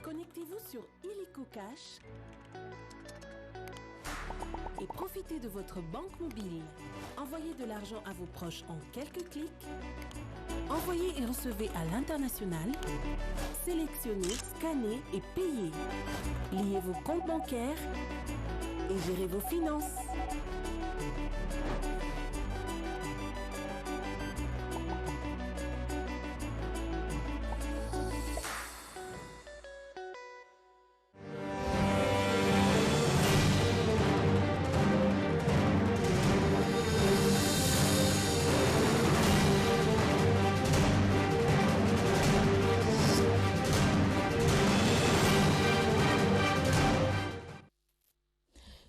Connectez-vous sur Illico Cash et profitez de votre banque mobile. Envoyez de l'argent à vos proches en quelques clics. Envoyez et recevez à l'international. Sélectionnez, scannez et payez. Liez vos comptes bancaires et gérez vos finances.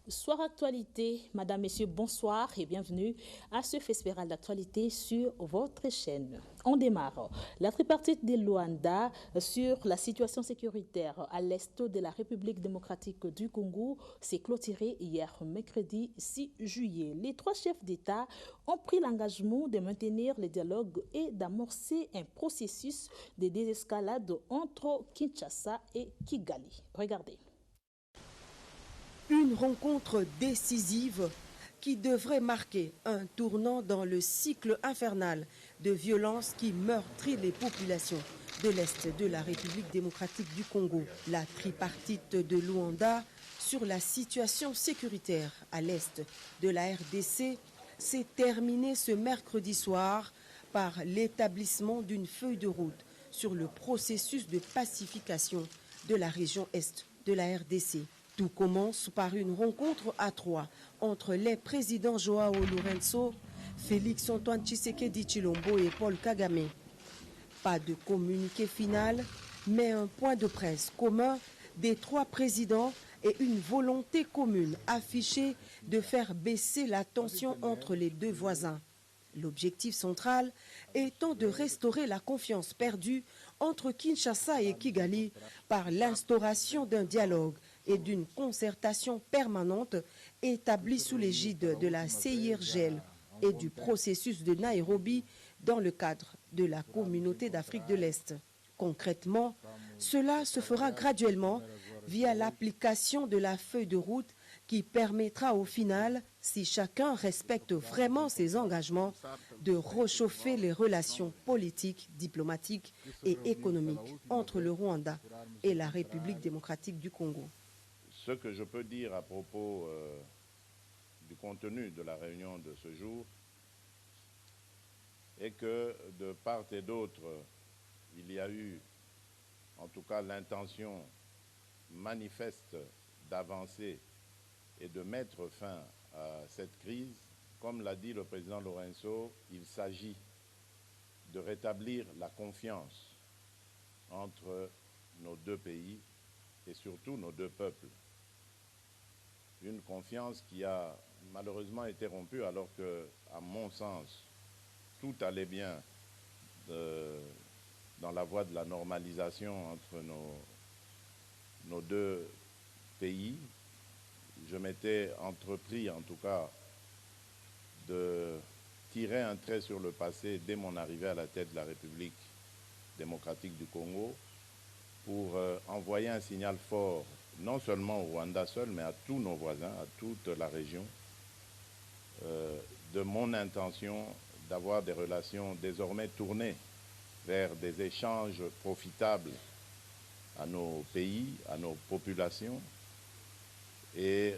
Soir Actualité, Madame, Messieurs, bonsoir et bienvenue à ce festival d'actualité sur votre chaîne. On démarre. La tripartite de Luanda sur la situation sécuritaire à l'est de la République démocratique du Congo s'est clôturée hier mercredi 6 juillet. Les trois chefs d'État ont pris l'engagement de maintenir le dialogue et d'amorcer un processus de désescalade entre Kinshasa et Kigali. Regardez. Une rencontre décisive qui devrait marquer un tournant dans le cycle infernal de violence qui meurtrit les populations de l'Est de la République démocratique du Congo. La tripartite de Luanda sur la situation sécuritaire à l'Est de la RDC s'est terminée ce mercredi soir par l'établissement d'une feuille de route sur le processus de pacification de la région Est de la RDC. Tout commence par une rencontre à trois entre les présidents Joao Lourenço, Félix Antoine Tshisekedi Tshilombo et Paul Kagame. Pas de communiqué final, mais un point de presse commun des trois présidents et une volonté commune affichée de faire baisser la tension entre les deux voisins. L'objectif central étant de restaurer la confiance perdue entre Kinshasa et Kigali par l'instauration d'un dialogue et d'une concertation permanente établie sous l'égide de la CIRGL et du processus de Nairobi dans le cadre de la Communauté d'Afrique de l'Est. Concrètement, cela se fera graduellement via l'application de la feuille de route qui permettra au final, si chacun respecte vraiment ses engagements, de réchauffer les relations politiques, diplomatiques et économiques entre le Rwanda et la République démocratique du Congo. Ce que je peux dire à propos du contenu de la réunion de ce jour est que de part et d'autre, il y a eu en tout cas l'intention manifeste d'avancer et de mettre fin à cette crise. Comme l'a dit le président Lourenço, il s'agit de rétablir la confiance entre nos deux pays et surtout nos deux peuples. Une confiance qui a malheureusement été rompue alors que, à mon sens, tout allait bien dans la voie de la normalisation entre nos deux pays. Je m'étais entrepris, en tout cas, de tirer un trait sur le passé dès mon arrivée à la tête de la République démocratique du Congo pour envoyer un signal fort, non seulement au Rwanda seul, mais à tous nos voisins, à toute la région, de mon intention d'avoir des relations désormais tournées vers des échanges profitables à nos pays, à nos populations, et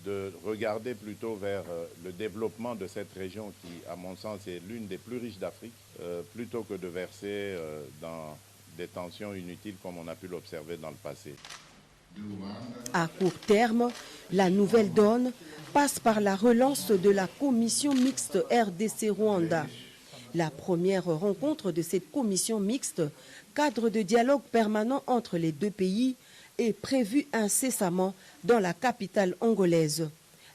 de regarder plutôt vers le développement de cette région qui, à mon sens, est l'une des plus riches d'Afrique, plutôt que de verser dans des tensions inutiles comme on a pu l'observer dans le passé. À court terme, la nouvelle donne passe par la relance de la commission mixte RDC-Rwanda. La première rencontre de cette commission mixte, cadre de dialogue permanent entre les deux pays, est prévue incessamment dans la capitale angolaise.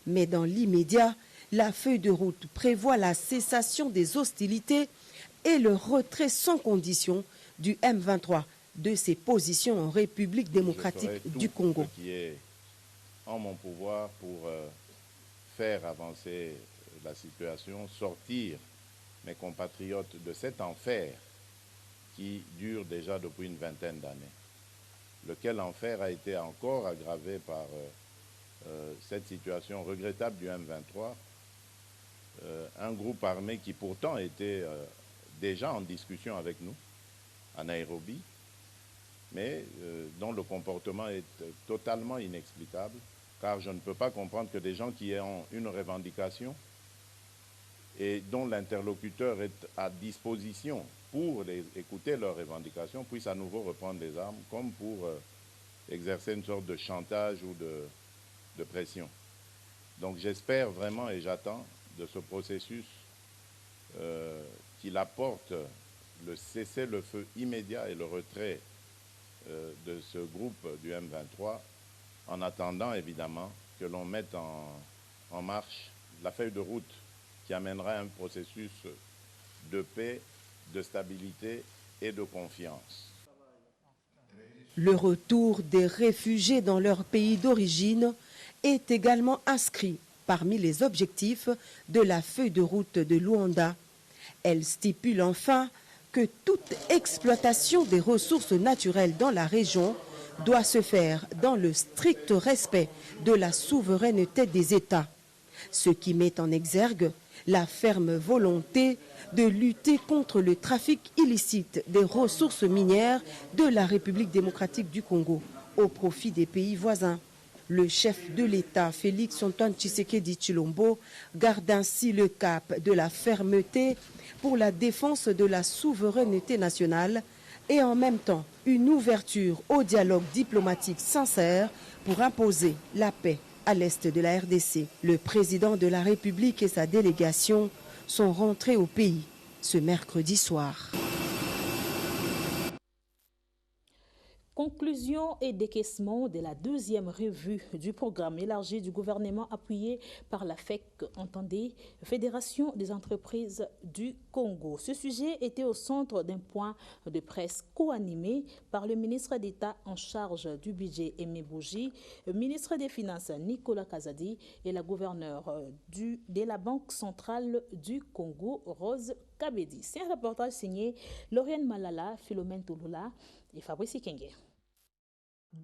Mais dans l'immédiat, la feuille de route prévoit la cessation des hostilités et le retrait sans condition du M23 de ses positions en République démocratique du Congo. Ce qui est en mon pouvoir pour faire avancer la situation, sortir mes compatriotes de cet enfer qui dure déjà depuis une vingtaine d'années. lequel enfer a été encore aggravé par cette situation regrettable du M23. Un groupe armé qui pourtant était déjà en discussion avec nous, à Nairobi, mais dont le comportement est totalement inexplicable, car je ne peux pas comprendre que des gens qui ont une revendication et dont l'interlocuteur est à disposition pour écouter leurs revendications puissent à nouveau reprendre les armes, comme pour exercer une sorte de chantage ou de pression. Donc j'espère vraiment et j'attends de ce processus qu'il apporte le cessez-le-feu immédiat et le retrait de ce groupe du M23, en attendant évidemment que l'on mette en marche la feuille de route qui amènera un processus de paix, de stabilité et de confiance. Le retour des réfugiés dans leur pays d'origine est également inscrit parmi les objectifs de la feuille de route de Luanda. Elle stipule enfin que toute exploitation des ressources naturelles dans la région doit se faire dans le strict respect de la souveraineté des États, ce qui met en exergue la ferme volonté de lutter contre le trafic illicite des ressources minières de la République démocratique du Congo au profit des pays voisins. Le chef de l'État, Félix Antoine Tshisekedi Tshilombo, garde ainsi le cap de la fermeté pour la défense de la souveraineté nationale et en même temps une ouverture au dialogue diplomatique sincère pour imposer la paix à l'est de la RDC. Le président de la République et sa délégation sont rentrés au pays ce mercredi soir. Conclusion et décaissement de la deuxième revue du programme élargi du gouvernement appuyé par la FEC, entendez, Fédération des entreprises du Congo. Ce sujet était au centre d'un point de presse co-animé par le ministre d'État en charge du budget Aimé Bougie, le ministre des Finances Nicolas Kazadi et la gouverneure de la Banque centrale du Congo, Rose Kabedi. C'est un reportage signé Lauriane Malala, Philomène Touloula et Fabrice Kenge.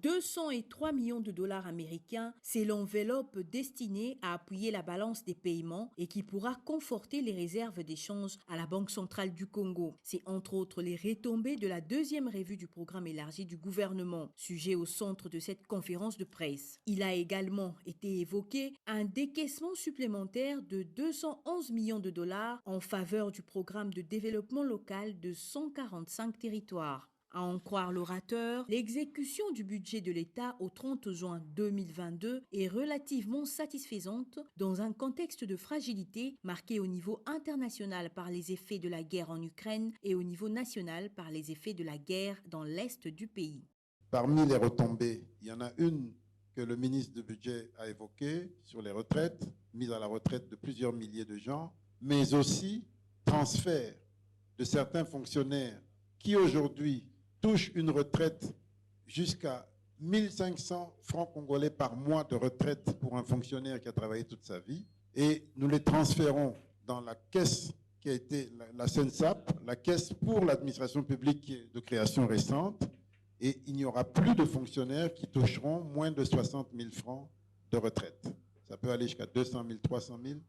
203 millions de dollars américains, c'est l'enveloppe destinée à appuyer la balance des paiements et qui pourra conforter les réserves d'échange à la Banque centrale du Congo. C'est entre autres les retombées de la deuxième revue du programme élargi du gouvernement, sujet au centre de cette conférence de presse. Il a également été évoqué un décaissement supplémentaire de 211 millions de dollars en faveur du programme de développement local de 145 territoires. À en croire l'orateur, l'exécution du budget de l'État au 30 juin 2022 est relativement satisfaisante dans un contexte de fragilité marqué au niveau international par les effets de la guerre en Ukraine et au niveau national par les effets de la guerre dans l'est du pays. Parmi les retombées, il y en a une que le ministre du Budget a évoquée sur les retraites, mise à la retraite de plusieurs milliers de gens, mais aussi transfert de certains fonctionnaires qui aujourd'hui touche une retraite jusqu'à 1500 francs congolais par mois de retraite pour un fonctionnaire qui a travaillé toute sa vie. Et nous les transférons dans la caisse qui a été la CENSAP, la caisse pour l'administration publique de création récente. Et il n'y aura plus de fonctionnaires qui toucheront moins de 60 000 francs de retraite. Ça peut aller jusqu'à 200 000, 300 000.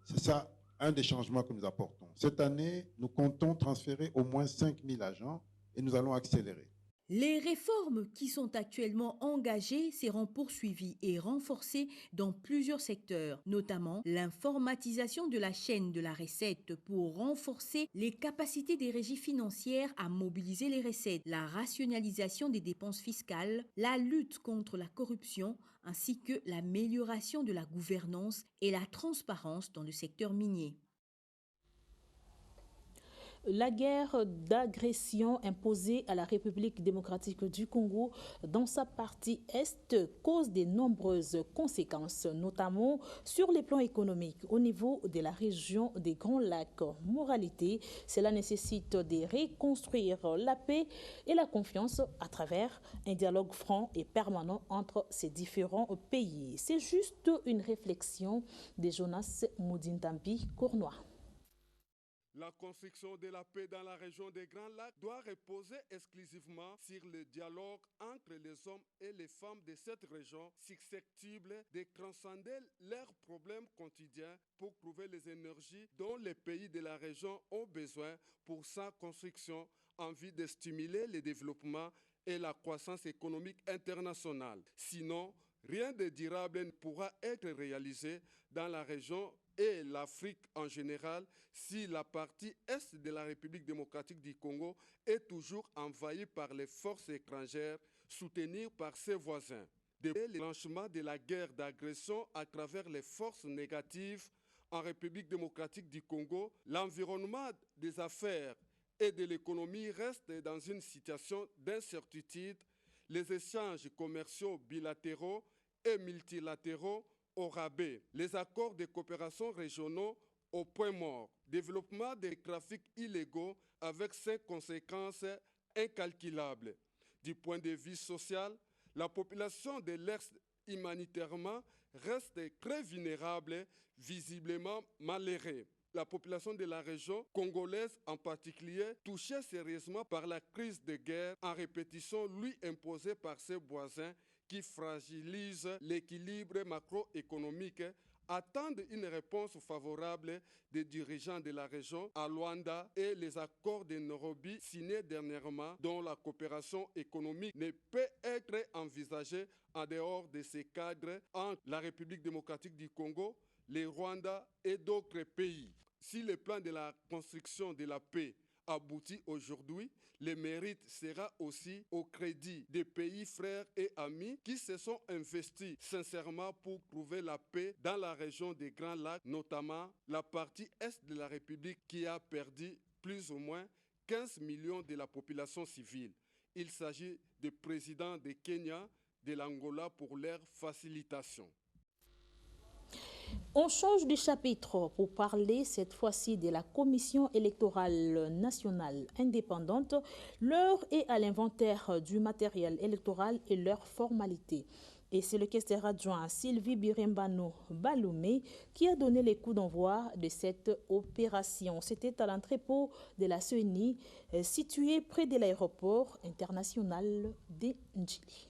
C'est ça un des changements que nous apportons. Cette année, nous comptons transférer au moins 5 000 agents. Et nous allons accélérer. Les réformes qui sont actuellement engagées seront poursuivies et renforcées dans plusieurs secteurs, notamment l'informatisation de la chaîne de la recette pour renforcer les capacités des régies financières à mobiliser les recettes, la rationalisation des dépenses fiscales, la lutte contre la corruption, ainsi que l'amélioration de la gouvernance et la transparence dans le secteur minier. La guerre d'agression imposée à la République démocratique du Congo dans sa partie est cause de nombreuses conséquences, notamment sur les plans économiques au niveau de la région des Grands Lacs. Moralité, cela nécessite de reconstruire la paix et la confiance à travers un dialogue franc et permanent entre ces différents pays. C'est juste une réflexion de Jonas Moudintampi Cournois. La construction de la paix dans la région des Grands Lacs doit reposer exclusivement sur le dialogue entre les hommes et les femmes de cette région, susceptibles de transcender leurs problèmes quotidiens pour trouver les énergies dont les pays de la région ont besoin pour sa construction en vue de stimuler le développement et la croissance économique internationale. Sinon, rien de durable ne pourra être réalisé dans la région et l'Afrique en général si la partie est de la République démocratique du Congo est toujours envahie par les forces étrangères soutenues par ses voisins. Depuis le déclenchement de la guerre d'agression à travers les forces négatives en République démocratique du Congo, l'environnement des affaires et de l'économie reste dans une situation d'incertitude. Les échanges commerciaux bilatéraux et multilatéraux au rabais, les accords de coopération régionaux au point mort, développement des trafics illégaux avec ses conséquences incalculables. Du point de vue social, la population de l'Est humanitairement reste très vulnérable, visiblement malheureux. La population de la région congolaise en particulier, touchée sérieusement par la crise de guerre en répétition lui imposée par ses voisins qui fragilise l'équilibre macroéconomique, attendent une réponse favorable des dirigeants de la région à Luanda et les accords de Nairobi signés dernièrement dont la coopération économique ne peut être envisagée en dehors de ces cadres entre la République démocratique du Congo, le Rwanda et d'autres pays. Si le plan de la construction de la paix aboutit aujourd'hui, le mérite sera aussi au crédit des pays frères et amis qui se sont investis sincèrement pour trouver la paix dans la région des Grands Lacs, notamment la partie est de la République qui a perdu plus ou moins 15 millions de la population civile. Il s'agit du président de Kenya, de l'Angola pour leur facilitation. On change de chapitre pour parler cette fois-ci de la Commission électorale nationale indépendante. L'heure est à l'inventaire du matériel électoral et leurs formalités. Et c'est le questeur adjoint Sylvie Birembano Baloumé qui a donné les coups d'envoi de cette opération. C'était à l'entrepôt de la CENI, situé près de l'aéroport international de Ndjili.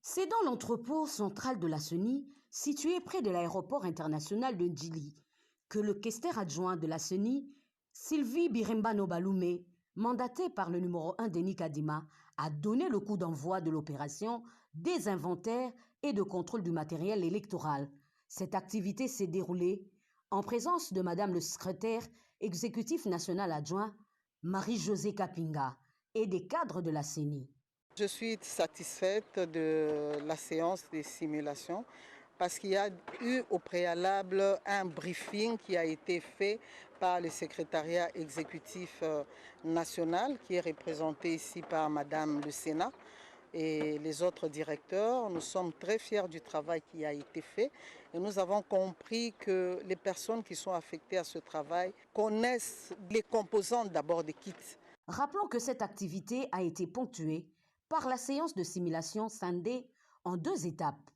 C'est dans l'entrepôt central de la CENI, situé près de l'aéroport international de Ndjili, que le questeur adjoint de la CENI, Sylvie Birembano Baloumé, mandaté par le numéro 1 Denis Kadima, a donné le coup d'envoi de l'opération des inventaires et de contrôle du matériel électoral. Cette activité s'est déroulée en présence de Madame le secrétaire exécutif national adjoint, Marie-Josée Kapinga, et des cadres de la CENI. Je suis satisfaite de la séance des simulations parce qu'il y a eu au préalable un briefing qui a été fait par le secrétariat exécutif national qui est représenté ici par Madame le Sénat et les autres directeurs. Nous sommes très fiers du travail qui a été fait et nous avons compris que les personnes qui sont affectées à ce travail connaissent les composantes d'abord des kits. Rappelons que cette activité a été ponctuée par la séance de simulation scindée en 2 étapes,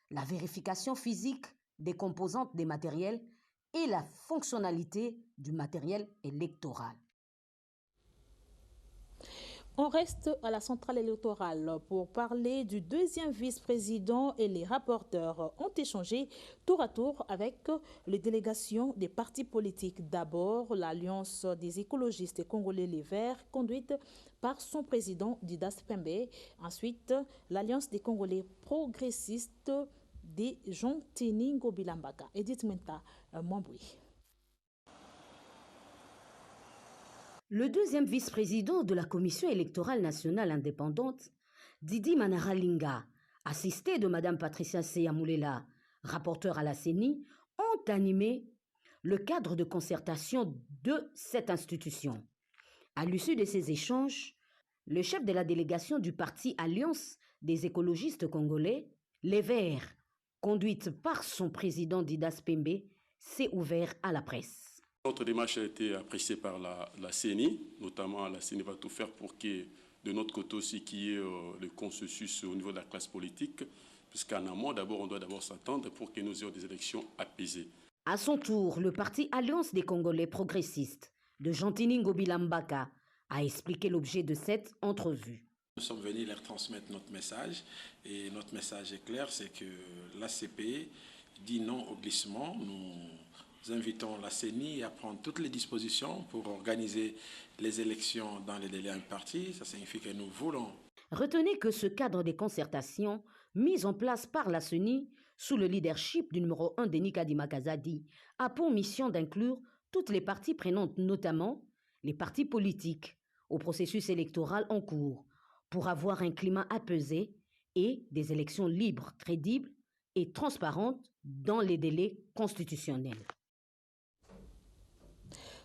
la vérification physique des composantes des matériels et la fonctionnalité du matériel électoral. On reste à la centrale électorale pour parler du 2e vice-président et les rapporteurs ont échangé tour à tour avec les délégations des partis politiques. D'abord, l'Alliance des écologistes congolais Les Verts, conduite par son président Didas Pembe. Ensuite, l'Alliance des Congolais progressistes des Jean Teningo Bilambaka. Edith Menta Mwamboui. Le 2e vice-président de la Commission électorale nationale indépendante, Didi Manaralinga, assisté de Mme Patricia Seyamoulela, rapporteur à la CENI, ont animé le cadre de concertation de cette institution. À l'issue de ces échanges, le chef de la délégation du parti Alliance des écologistes congolais, Les Verts, conduite par son président Didas Pembe, s'est ouvert à la presse. Notre démarche a été appréciée par la CENI, notamment la CENI va tout faire pour que de notre côté aussi qu'il y ait le consensus au niveau de la classe politique, puisqu'en amont, d'abord, on doit d'abord s'attendre pour que nous ayons des élections apaisées. À son tour, le parti Alliance des Congolais progressistes de Gentini Ngobilambaka a expliqué l'objet de cette entrevue. Nous sommes venus leur transmettre notre message et notre message est clair, c'est que l'ACP dit non au glissement. Nous invitons la CENI à prendre toutes les dispositions pour organiser les élections dans les délais impartis. Ça signifie que nous voulons. Retenez que ce cadre des concertations mis en place par la CENI sous le leadership du numéro 1 Denis Kadima Kazadi a pour mission d'inclure toutes les parties prenantes, notamment les partis politiques, au processus électoral en cours, pour avoir un climat apaisé et des élections libres, crédibles et transparentes dans les délais constitutionnels.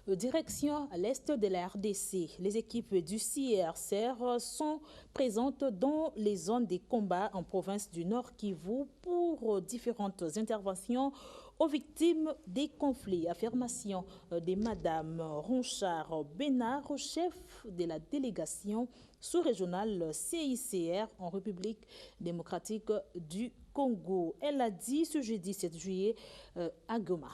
Direction à l'est de la RDC, les équipes du CIRCR sont présentes dans les zones des combats en province du Nord Kivu pour différentes interventions aux victimes des conflits. Affirmation de Madame Ronchard Bénard, chef de la délégation sous-régionale CICR en République démocratique du Congo. Elle a dit ce jeudi 7 juillet à Goma.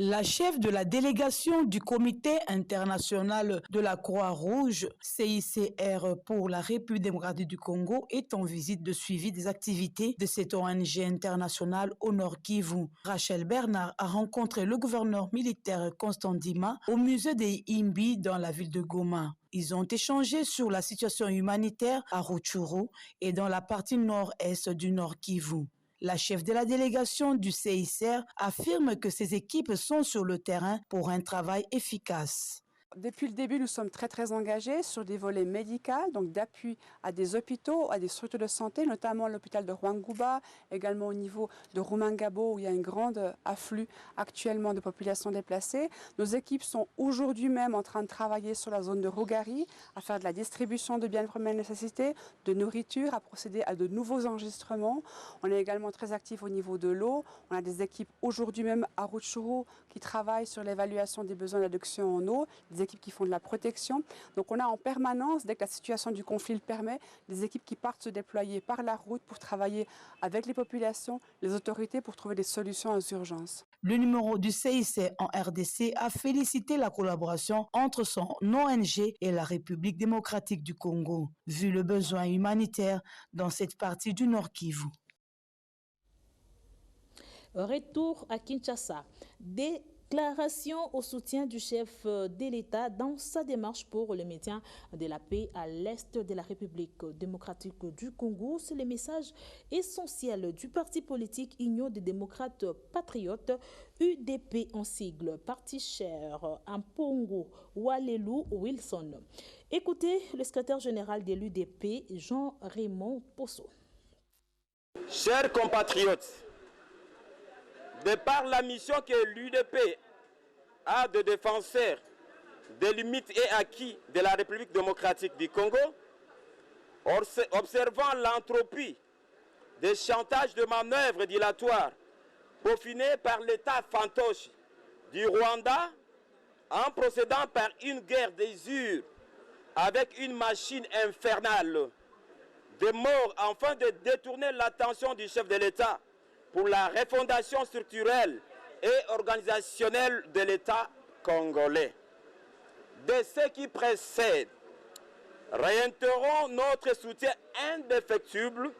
La chef de la délégation du Comité international de la Croix-Rouge, CICR pour la République démocratique du Congo, est en visite de suivi des activités de cette ONG internationale au Nord Kivu. Rachel Bernard a rencontré le gouverneur militaire Constant Dima au musée des Imbi dans la ville de Goma. Ils ont échangé sur la situation humanitaire à Rutshuru et dans la partie nord-est du Nord Kivu. La chef de la délégation du CICR affirme que ces équipes sont sur le terrain pour un travail efficace. Depuis le début, nous sommes très engagés sur des volets médicaux, donc d'appui à des hôpitaux, à des structures de santé, notamment l'hôpital de Rwangouba, également au niveau de Rumangabo, où il y a un grand afflux actuellement de populations déplacées. Nos équipes sont aujourd'hui même en train de travailler sur la zone de Rogari, à faire de la distribution de biens de première nécessité, de nourriture, à procéder à de nouveaux enregistrements. On est également très actifs au niveau de l'eau. On a des équipes aujourd'hui même à Rutshuru qui travaillent sur l'évaluation des besoins d'adduction en eau, des équipes qui font de la protection. Donc on a en permanence, dès que la situation du conflit le permet, des équipes qui partent se déployer par la route pour travailler avec les populations, les autorités pour trouver des solutions aux urgences. Le numéro du CIC en RDC a félicité la collaboration entre son ONG et la République démocratique du Congo, vu le besoin humanitaire dans cette partie du Nord Kivu. Retour à Kinshasa. Déclaration au soutien du chef de l'État dans sa démarche pour le maintien de la paix à l'est de la République démocratique du Congo. C'est le message essentiel du parti politique Union des démocrates patriotes, UDP en sigle, parti cher, Ampongo Walelu Wilson. Écoutez le secrétaire général de l'UDP, Jean-Raymond Posso. Chers compatriotes, de par la mission que l'UDP a de défenseur des limites et acquis de la République démocratique du Congo, observant l'entropie des chantages de manœuvres dilatoires peaufinés par l'État fantoche du Rwanda en procédant par une guerre d'usure avec une machine infernale de morts afin de détourner l'attention du chef de l'État pour la refondation structurelle et organisationnelle de l'État congolais. De ce qui précède, réitérons notre soutien indéfectible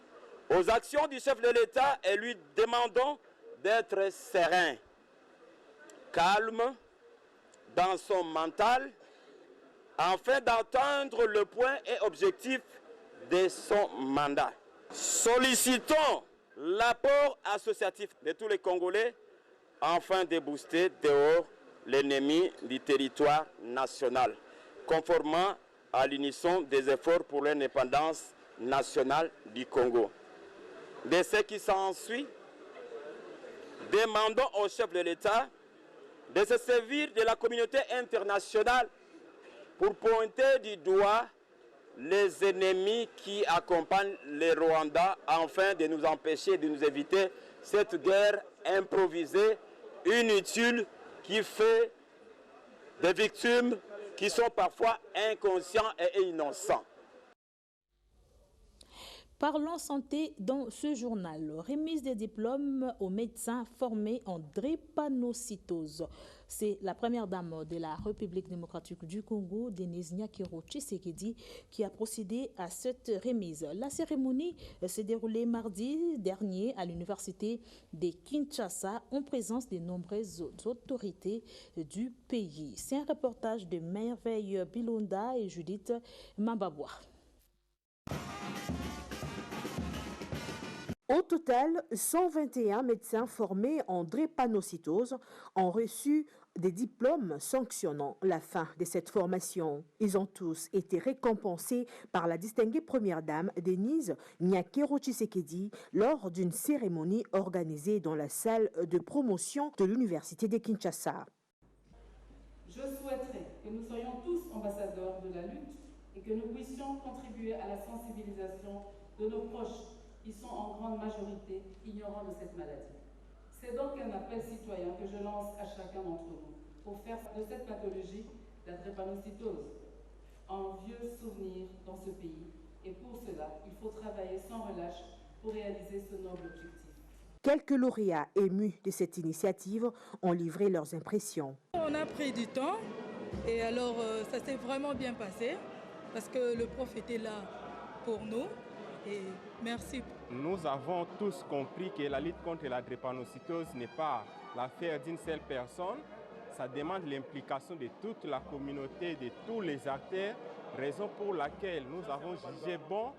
aux actions du chef de l'État et lui demandons d'être serein, calme dans son mental, afin d'atteindre le point et objectif de son mandat. Sollicitons l'apport associatif de tous les Congolais afin de booster dehors l'ennemi du territoire national, conformément à l'unisson des efforts pour l'indépendance nationale du Congo. De ce qui s'ensuit, demandons au chef de l'État de se servir de la communauté internationale pour pointer du doigt les ennemis qui accompagnent les Rwandais afin de nous empêcher, de nous éviter cette guerre improvisée, inutile, qui fait des victimes qui sont parfois inconscients et innocents. Parlons santé dans ce journal. Remise des diplômes aux médecins formés en drépanocytose. C'est la première dame de la République démocratique du Congo, Denise Nyakero Tshisekedi, qui a procédé à cette remise. La cérémonie s'est déroulée mardi dernier à l'université de Kinshasa en présence de nombreuses autorités du pays. C'est un reportage de Merveille Bilonda et Judith Mambabois. Au total, 121 médecins formés en drépanocytose ont reçu des diplômes sanctionnant la fin de cette formation. Ils ont tous été récompensés par la distinguée première dame Denise Nyakero Tshisekedi lors d'une cérémonie organisée dans la salle de promotion de l'université de Kinshasa. Je souhaiterais que nous soyons tous ambassadeurs de la lutte et que nous puissions contribuer à la sensibilisation de nos proches qui sont en grande majorité ignorants de cette maladie. C'est donc un appel citoyen que je lance à chacun d'entre vous pour faire de cette pathologie, la drépanocytose, un vieux souvenir dans ce pays. Et pour cela, il faut travailler sans relâche pour réaliser ce noble objectif. Quelques lauréats émus de cette initiative ont livré leurs impressions. On a pris du temps et alors ça s'est vraiment bien passé parce que le prof était là pour nous. Et merci. Nous avons tous compris que la lutte contre la drépanocytose n'est pas l'affaire d'une seule personne. Ça demande l'implication de toute la communauté, de tous les acteurs, raison pour laquelle nous avons jugé bon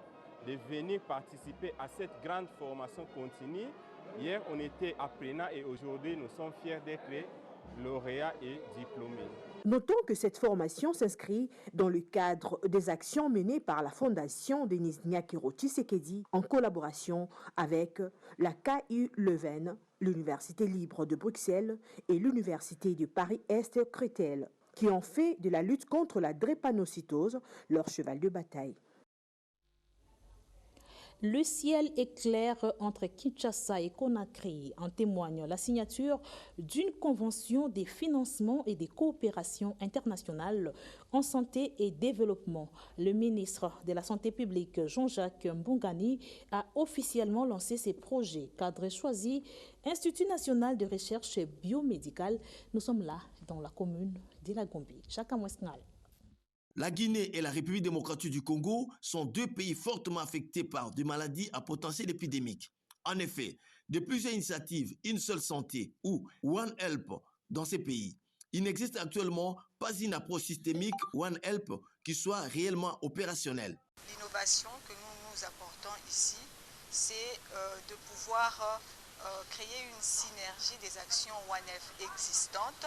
de venir participer à cette grande formation continue. Hier, on était apprenants et aujourd'hui, nous sommes fiers d'être lauréats et diplômés. Notons que cette formation s'inscrit dans le cadre des actions menées par la Fondation Denise Nyakero Tshisekedi en collaboration avec la KU Leuven, l'Université libre de Bruxelles et l'Université de Paris-Est Créteil, qui ont fait de la lutte contre la drépanocytose leur cheval de bataille. Le ciel est clair entre Kinshasa et Conakry. En témoigne la signature d'une convention des financements et des coopérations internationales en santé et développement. Le ministre de la Santé publique, Jean-Jacques Mbungani, a officiellement lancé ses projets. Cadre choisi, Institut national de recherche biomédicale. Nous sommes là dans la commune de la Gombe. Chacun Mouesnal. La Guinée et la République démocratique du Congo sont deux pays fortement affectés par des maladies à potentiel épidémique. En effet, de plusieurs initiatives, une seule santé ou One Health dans ces pays, il n'existe actuellement pas une approche systémique One Health qui soit réellement opérationnelle. L'innovation que nous apportons ici, c'est de pouvoir créer une synergie des actions One Health existantes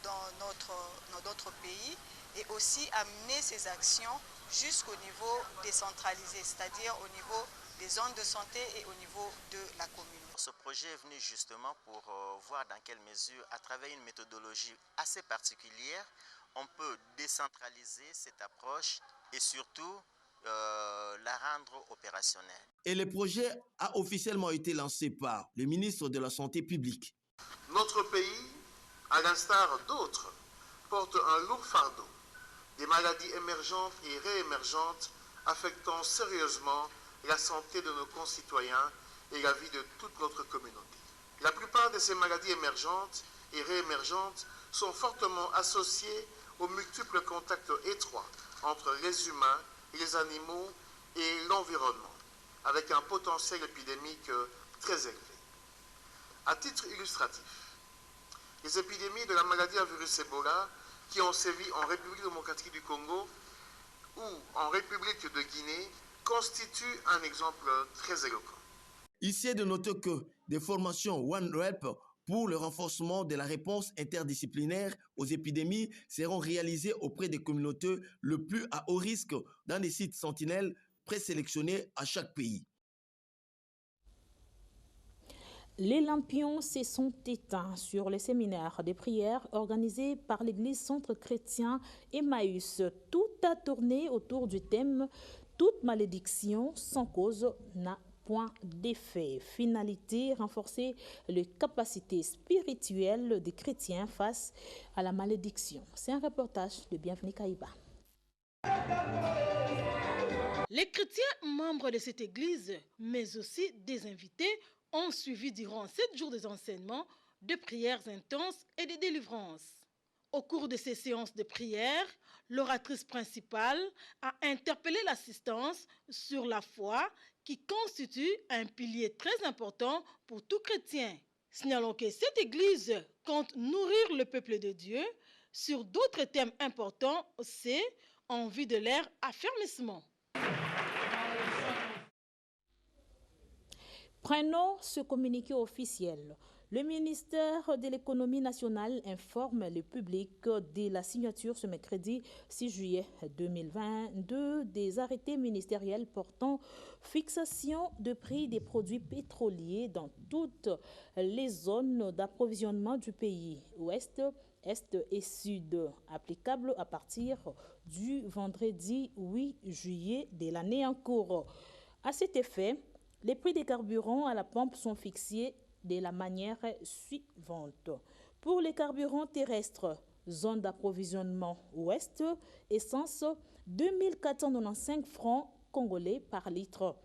dans notre pays, et aussi amener ces actions jusqu'au niveau décentralisé, c'est-à-dire au niveau des zones de santé et au niveau de la commune. Ce projet est venu justement pour voir dans quelle mesure, à travers une méthodologie assez particulière, on peut décentraliser cette approche et surtout la rendre opérationnelle. Et le projet a officiellement été lancé par le ministre de la Santé publique. Notre pays, à l'instar d'autres, porte un lourd fardeau. Des maladies émergentes et réémergentes affectant sérieusement la santé de nos concitoyens et la vie de toute notre communauté. La plupart de ces maladies émergentes et réémergentes sont fortement associées aux multiples contacts étroits entre les humains, les animaux et l'environnement, avec un potentiel épidémique très élevé. À titre illustratif, les épidémies de la maladie à virus Ebola qui ont sévi en République démocratique du Congo ou en République de Guinée constituent un exemple très éloquent. Ici est de noter que des formations One Health pour le renforcement de la réponse interdisciplinaire aux épidémies seront réalisées auprès des communautés le plus à haut risque dans des sites sentinelles présélectionnés à chaque pays. Les lampions se sont éteints sur les séminaires de prière organisés par l'église centre chrétien Emmaüs. Tout a tourné autour du thème « Toute malédiction sans cause n'a point d'effet ». Finalité, renforcer les capacités spirituelles des chrétiens face à la malédiction. C'est un reportage de Bienvenue Kaïba. Les chrétiens membres de cette église, mais aussi des invités, ont suivi durant 7 jours des enseignements, de prières intenses et de délivrances. Au cours de ces séances de prière, l'oratrice principale a interpellé l'assistance sur la foi qui constitue un pilier très important pour tout chrétien. Signalons que cette église compte nourrir le peuple de Dieu sur d'autres thèmes importants, c'est en vue de leur affermissement. Prenons ce communiqué officiel. Le ministère de l'économie nationale informe le public de la signature ce mercredi 6 juillet 2022 des arrêtés ministériels portant fixation de prix des produits pétroliers dans toutes les zones d'approvisionnement du pays, ouest, est et sud, applicables à partir du vendredi 8 juillet de l'année en cours. À cet effet, les prix des carburants à la pompe sont fixés de la manière suivante. Pour les carburants terrestres, zone d'approvisionnement ouest, essence 2495 francs congolais par litre.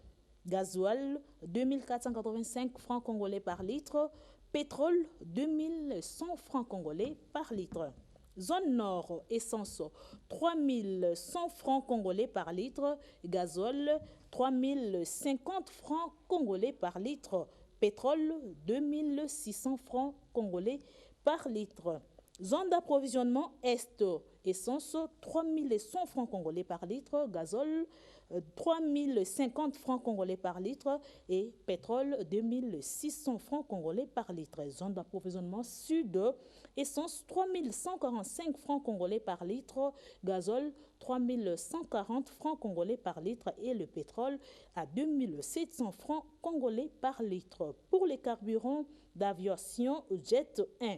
Gasoil 2485 francs congolais par litre. Pétrole 2100 francs congolais par litre. Zone nord, essence 3100 francs congolais par litre. Gazole 3050 francs congolais par litre. Pétrole 2600 francs congolais par litre. Zone d'approvisionnement est, essence 3100 francs congolais par litre, gazole 3050 francs congolais par litre et pétrole 2600 francs congolais par litre. Zone d'approvisionnement sud, essence 3145 francs congolais par litre, gazole 3140 francs congolais par litre et le pétrole à 2700 francs congolais par litre. Pour les carburants d'aviation Jet 1,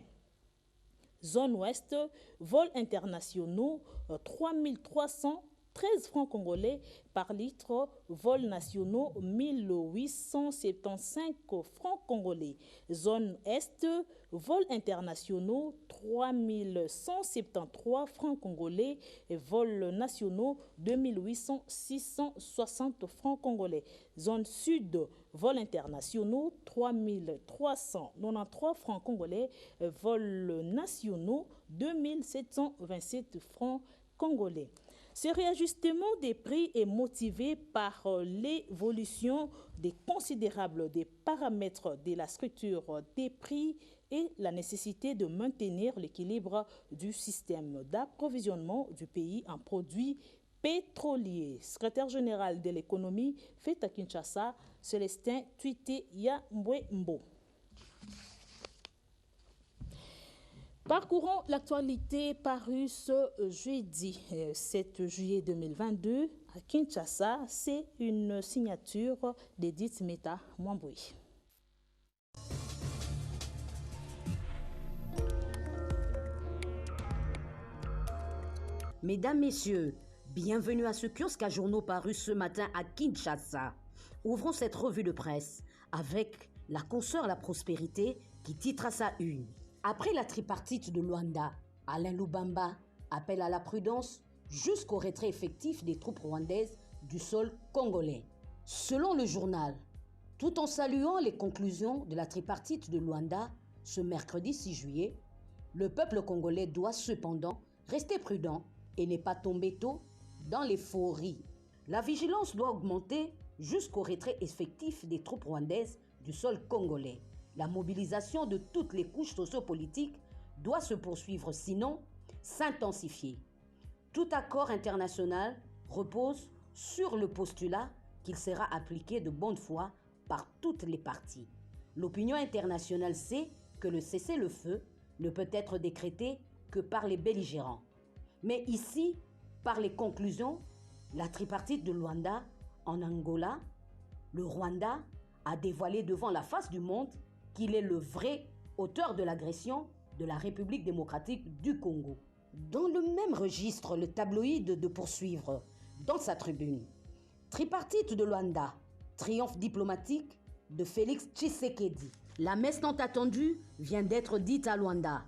zone ouest, vols internationaux 3313 francs congolais par litre, vols nationaux 1875 francs congolais. Zone est, vols internationaux 3173 francs congolais et vols nationaux 2860 francs congolais. Zone sud, vols internationaux 3393 francs congolais et vols nationaux 2727 francs congolais. Ce réajustement des prix est motivé par l'évolution considérable des paramètres de la structure des prix et la nécessité de maintenir l'équilibre du système d'approvisionnement du pays en produits pétroliers. Secrétaire général de l'économie, fait à Kinshasa, Célestin Tuité Yambwembo. Parcourons l'actualité parue ce jeudi 7 juillet 2022 à Kinshasa. C'est une signature d'Edith Meta Mwamboui. Mesdames, Messieurs, bienvenue à ce kiosque à journaux paru ce matin à Kinshasa. Ouvrons cette revue de presse avec la consoeur La Prospérité qui titre à sa une. Après la tripartite de Luanda, Alain Lubamba appelle à la prudence jusqu'au retrait effectif des troupes rwandaises du sol congolais. Selon le journal, tout en saluant les conclusions de la tripartite de Luanda ce mercredi 6 juillet, le peuple congolais doit cependant rester prudent et n'est pas tomber tôt dans l'euphorie. La vigilance doit augmenter jusqu'au retrait effectif des troupes rwandaises du sol congolais. La mobilisation de toutes les couches sociopolitiques doit se poursuivre, sinon s'intensifier. Tout accord international repose sur le postulat qu'il sera appliqué de bonne foi par toutes les parties. L'opinion internationale sait que le cessez-le-feu ne peut être décrété que par les belligérants. Mais ici, par les conclusions, la tripartite de Luanda en Angola, le Rwanda a dévoilé devant la face du monde qu'il est le vrai auteur de l'agression de la République démocratique du Congo. Dans le même registre, le tabloïd de poursuivre, dans sa tribune, tripartite de Luanda, triomphe diplomatique de Félix Tshisekedi. La messe tant attendue vient d'être dite à Luanda.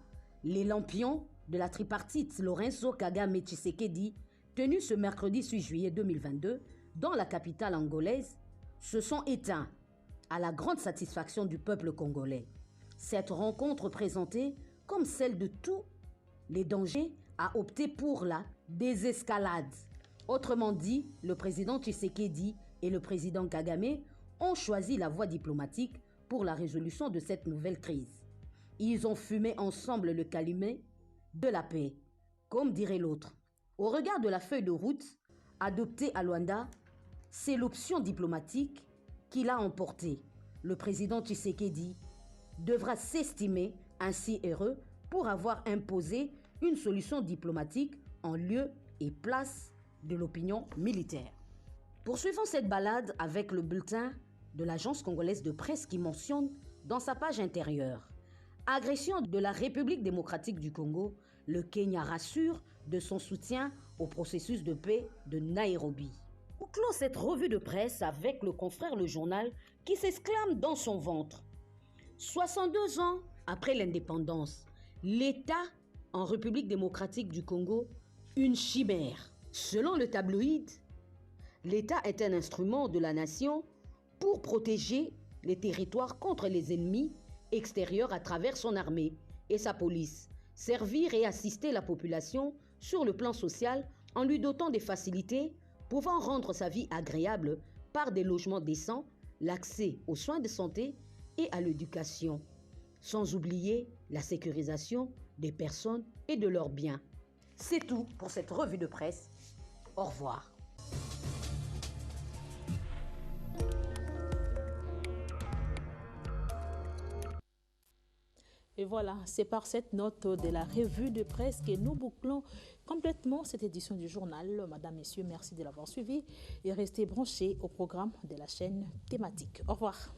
Les lampions de la tripartite Lorenzo Kagame Tshisekedi, tenu ce mercredi 6 juillet 2022, dans la capitale angolaise se sont éteints à la grande satisfaction du peuple congolais. Cette rencontre présentée comme celle de tous les dangers a opté pour la désescalade. Autrement dit, le président Tshisekedi et le président Kagame ont choisi la voie diplomatique pour la résolution de cette nouvelle crise. Ils ont fumé ensemble le calumet de la paix, comme dirait l'autre. Au regard de la feuille de route adoptée à Luanda, c'est l'option diplomatique qui l'a emporté. Le président Tshisekedi devra s'estimer ainsi heureux pour avoir imposé une solution diplomatique en lieu et place de l'opinion militaire. Poursuivons cette balade avec le bulletin de l'Agence congolaise de presse qui mentionne dans sa page intérieure: agression de la République démocratique du Congo, le Kenya rassure de son soutien au processus de paix de Nairobi. On clôt cette revue de presse avec le confrère Le Journal qui s'exclame dans son ventre: 62 ans après l'indépendance, l'État en République démocratique du Congo, une chimère. Selon le tabloïd, l'État est un instrument de la nation pour protéger les territoires contre les ennemis extérieurs à travers son armée et sa police, servir et assister la population sur le plan social en lui dotant des facilités pouvant rendre sa vie agréable par des logements décents, l'accès aux soins de santé et à l'éducation, sans oublier la sécurisation des personnes et de leurs biens. C'est tout pour cette revue de presse. Au revoir. Et voilà, c'est par cette note de la revue de presse que nous bouclons complètement cette édition du journal. Madame, Messieurs, merci de l'avoir suivi et restez branchés au programme de la chaîne thématique. Au revoir.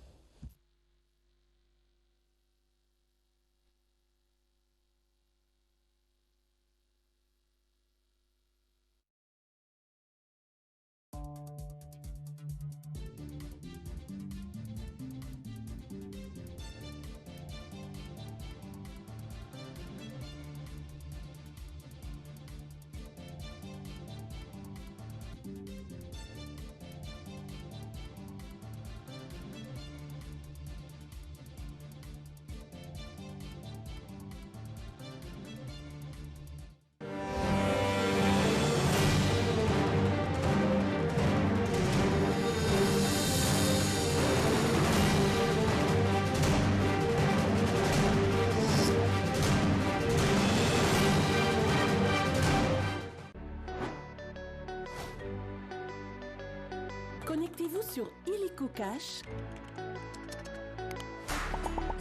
Connectez-vous sur Illico Cash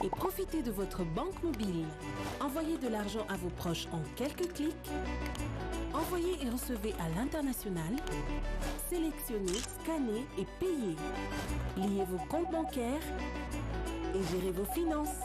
et profitez de votre banque mobile. Envoyez de l'argent à vos proches en quelques clics. Envoyez et recevez à l'international. Sélectionnez, scannez et payez. Liez vos comptes bancaires et gérez vos finances.